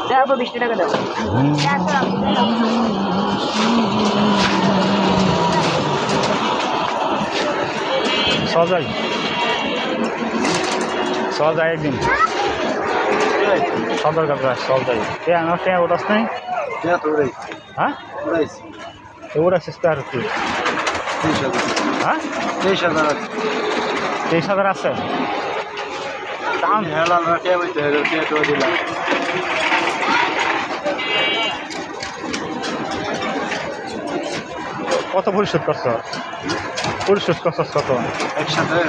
দেখো 20 টাকা দাও সজাই সজাই একদিন সদর কাছে সজাই আমার ট্যাঁ ওটাস নাই হ্যাঁ ওটা চেষ্টা আর কি হ্যাঁ 23,000 আছে দাম কত পরিশোধ করছো কত একসাথে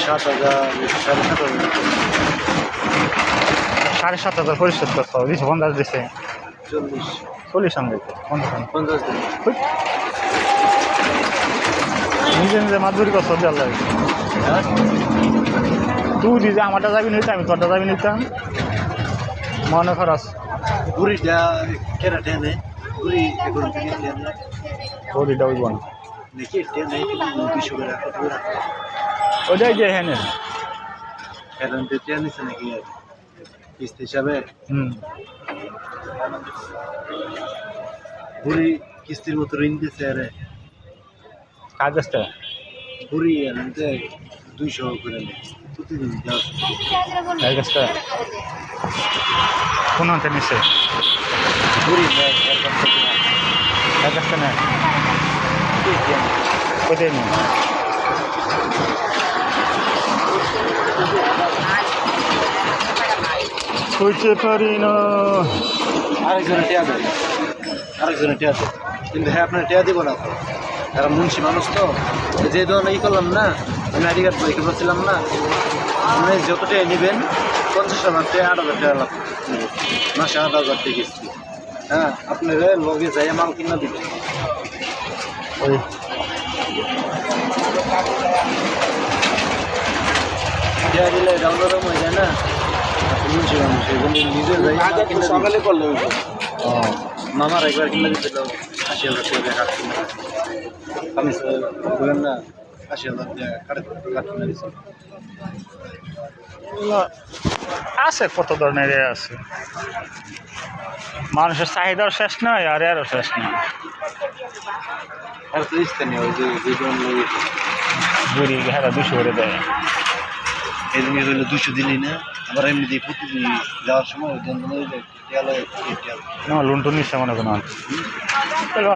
7,500 পরিশোধ করছো 250 দিছে 40 আনবে 50 নিজে নিজে মাদুরি করছো আল্লাহ তুই দিদি আমারটা যাবি নিতে আমি তোরটা যাবি নিতাম মনে খরচ বুড়িটা কেনা টেনে বড়িটা ওই বোন নাকি টেনে 200 টাকা ওইটাই যে হ্যাঁ এখন টেনে নিছে নাকি কিস্তি হিসাবে বুড়ি কিস্তির মতো ঋণ দিচ্ছে আরে কাজ আসতে বুড়ি আনতে 200 করে নেয় প্রতিদিন যাও কাজ আসতে কোন আনতে নিছে বুড়ি নেয় কাজ আসতে না কোথায় নেই বুঝতে পারি না আরেকজনে টেয়া দেবে কিন্তু হ্যাঁ আপনার টেয়া দিব না তো তারা মুন্সি মানুষ তো যে ধরনের ই করলাম না আমি আইডি কার্ড পরীক্ষা করছিলাম না আপনি যত টাকা নেবেন 50,000 টাকা 8,000 টাকা লাভ মাসে 8,000 টাকা কিস্তি হ্যাঁ আপনার লগে যাই মাল কিনা দিবেন ওই টেয়া দিলে ডাউনলোড হয়ে যায় না মুন্সি মানুষ এগুলো নিজে যাই সকালে করলে মামার একবার কিনে দিতে 80,000 টাকা কাঠ কিনে আমি বললেন না 80,000 টাকা কাঠ কিনে দিচ্ছি আছে কত ধরনের আছে মানুষের চাহিদার শেষ নয় আর এরও শেষ নয় আর তো স্থানীয় ওই যে বুড়ি হ্যাঁ 200 করে দেয় এদিকে হইলে 200 দিলি না আবার এমনি দিয়ে প্রতিদিন যাওয়ার সময় ওই দিন লুন্টন নিচ্ছে মনে কোনো